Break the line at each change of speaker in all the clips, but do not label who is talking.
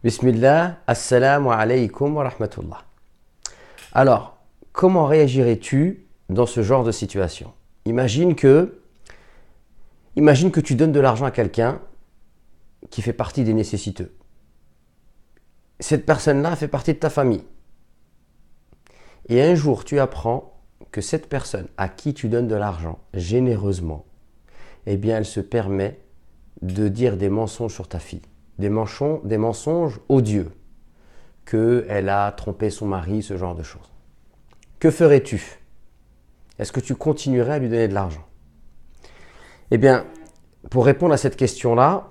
Bismillah, assalamu alaykum wa rahmatullah. Alors, comment réagirais-tu dans ce genre de situation? Imagine que tu donnes de l'argent à quelqu'un qui fait partie des nécessiteux. Cette personne-là fait partie de ta famille. Et un jour, tu apprends que cette personne à qui tu donnes de l'argent généreusement, eh bien, elle se permet de dire des mensonges sur ta fille. Des mensonges odieux. Qu'elle a trompé son mari, ce genre de choses. Que ferais-tu? Est-ce que tu continuerais à lui donner de l'argent? Eh bien, pour répondre à cette question-là,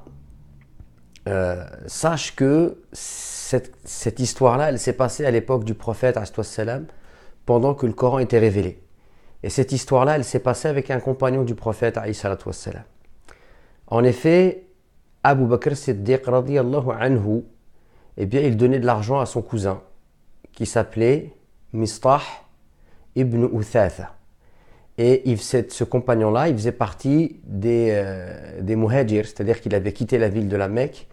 sache que cette histoire-là, elle s'est passée à l'époque du prophète, pendant que le Coran était révélé. Et cette histoire-là, elle s'est passée avec un compagnon du prophète, en effet, Abu Bakr Siddiq, radiyallahu anhu, eh bien, il donnait de l'argent à son cousin, qui s'appelait Mistah ibn Uthatha. Et ce compagnon-là, il faisait partie des muhajirs, c'est-à-dire qu'il avait quitté la ville de la Mecque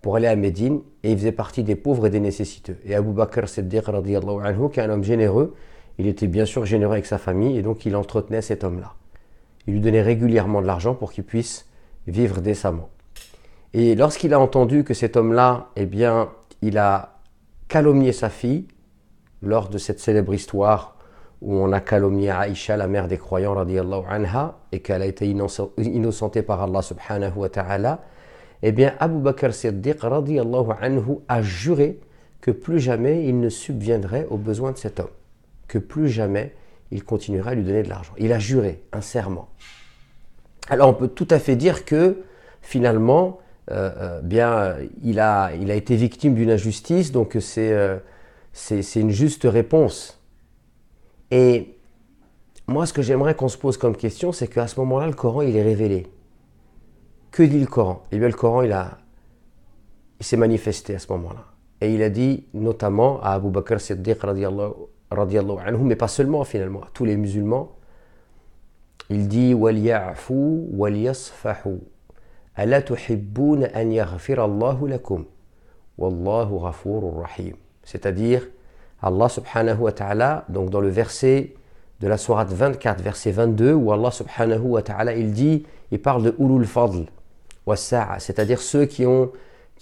pour aller à Médine, et il faisait partie des pauvres et des nécessiteux. Et Abu Bakr Siddiq, radiyallahu anhu, qui est un homme généreux, il était bien sûr généreux avec sa famille, et donc il entretenait cet homme-là. Il lui donnait régulièrement de l'argent pour qu'il puisse vivre décemment. Et lorsqu'il a entendu que cet homme-là, eh bien, il a calomnié sa fille, lors de cette célèbre histoire où on a calomnié Aïcha, la mère des croyants, radiyallahu anha, et qu'elle a été innocentée par Allah subhanahu wa ta'ala, eh bien, Abu Bakr Siddiq, radiyallahu anhu, a juré que plus jamais il ne subviendrait aux besoins de cet homme, que plus jamais il continuerait à lui donner de l'argent. Il a juré, un serment. Alors on peut tout à fait dire que finalement, il a été victime d'une injustice, donc c'est une juste réponse. Et moi, ce que j'aimerais qu'on se pose comme question, c'est qu'à ce moment-là, le Coran, il est révélé. Que dit le Coran? Eh bien, le Coran, il s'est manifesté à ce moment-là. Et il a dit, notamment à Abu Bakr Siddiq, radiyallahu anhu, mais pas seulement finalement, à tous les musulmans, il dit « Waliya'fu waliyasfahu, ala tuhibbuna an yaghfira Allahu lakum, wallahu ghafurur rahim » C'est-à-dire, Allah subhanahu wa ta'ala, donc dans le verset de la sourate 24, verset 22, où Allah subhanahu wa ta'ala, il parle de ulul fadl wa sa'a, c'est-à-dire ceux qui ont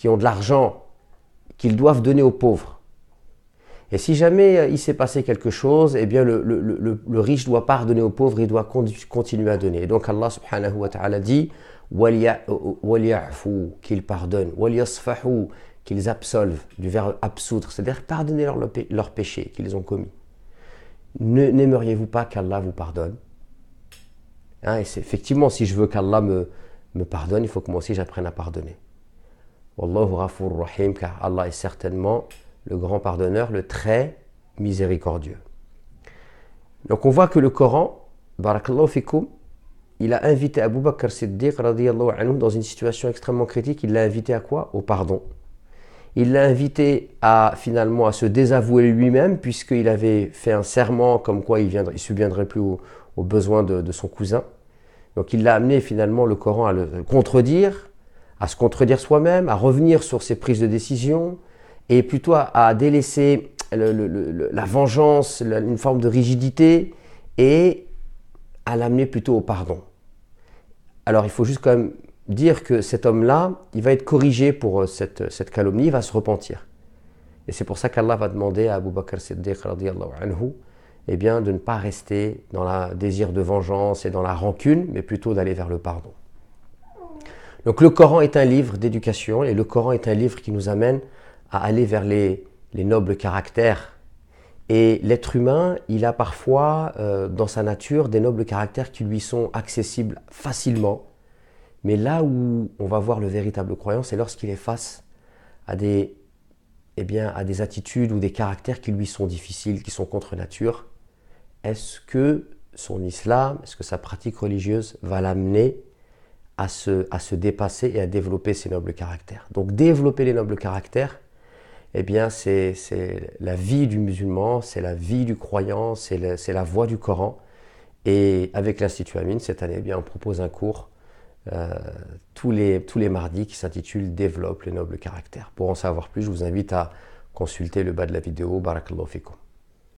de l'argent qu'ils doivent donner aux pauvres. Et si jamais il s'est passé quelque chose, eh bien le riche ne doit pas redonner aux pauvres, il doit continuer à donner. Et donc Allah subhanahu wa ta'ala dit وَلْيَعْفُوا, qu'ils pardonnent, وَلْيَصْفَحُوا, qu'ils absolvent, du verbe absoudre, c'est-à-dire pardonner leurs péchés qu'ils ont commis. N'aimeriez-vous pas qu'Allah vous pardonne? Et c'est, effectivement, si je veux qu'Allah me pardonne, il faut que moi aussi j'apprenne à pardonner. Wallahu ghafur rahim, car Allah est certainement le grand pardonneur, le très miséricordieux. Donc on voit que le Coran, barakallahu fikum, il a invité Abu Bakr Siddiq, radiyallahu anhu, dans une situation extrêmement critique. Il l'a invité à quoi? Au pardon. Il l'a invité finalement à se désavouer lui-même, puisqu'il avait fait un serment comme quoi il ne subviendrait plus aux besoins de son cousin. Donc il l'a amené finalement, le Coran, à le contredire, à se contredire soi-même, à revenir sur ses prises de décision, et plutôt à délaisser la vengeance, une forme de rigidité, et à l'amener plutôt au pardon. Alors il faut juste quand même dire que cet homme-là, il va être corrigé pour cette calomnie, il va se repentir. Et c'est pour ça qu'Allah va demander à Abu Bakr Siddiq, radiyallahu anhu, eh bien, de ne pas rester dans le désir de vengeance et dans la rancune, mais plutôt d'aller vers le pardon. Donc le Coran est un livre d'éducation, et le Coran est un livre qui nous amène à aller vers les nobles caractères. Et l'être humain, il a parfois dans sa nature des nobles caractères qui lui sont accessibles facilement. Mais là où on va voir le véritable croyant, c'est lorsqu'il est face à des attitudes ou des caractères qui lui sont difficiles, qui sont contre nature. Est-ce que son islam, est-ce que sa pratique religieuse va l'amener à se dépasser et à développer ces nobles caractères? Donc développer les nobles caractères, eh bien c'est la vie du musulman, c'est la vie du croyant, c'est la voie du Coran. Et avec l'Institut Amin, cette année, eh bien, on propose un cours tous les mardis qui s'intitule Développe les nobles caractères. Pour en savoir plus, je vous invite à consulter le bas de la vidéo. Barakallahu fikum.